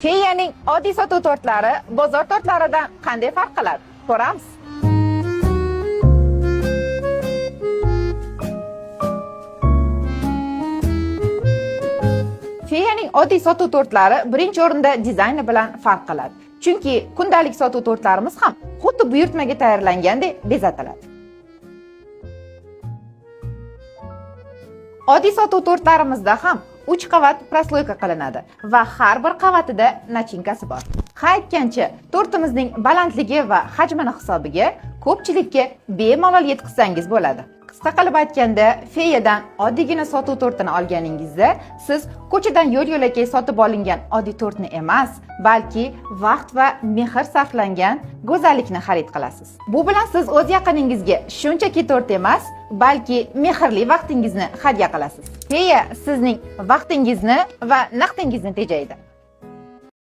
Feyaning oddiy sotuv tortlari bozor tortlaridan qanday farq qiladi? Ko'ramiz. Feyaning oddiy sotuv tortlari birinchi o'rinda dizayni bilan farq qiladi. Chunki kundalik sotuv tortlarimiz ham xuddi buyurtmaga tayyorlangandek bezatiladi. Oddiy sotuv tortlarimizda ham 3 qavat prosloyka qilinadi va har bir qavatida nachinkasi bor. Ha aytgancha, tortimizning balandligi va hajmini hisobiga ko'pchilikka bemalol yetkazsangiz bo'ladi. Qisqa qilib aytganda, Feyadan oddiygina sotuv tortini olganingizda, siz ko'chadan yo'l-yo'lakay sotib olingan oddiy tortni emas, balki vaqt va mehr sarflangan go'zallikni xarid qilasiz. Bu bilan siz o'z yaqiningizga shunchaki tort emas, balki mehrli vaqtingizni hadya qilasiz. Feya sizning vaqtingizni va naqdingizni tejaydi.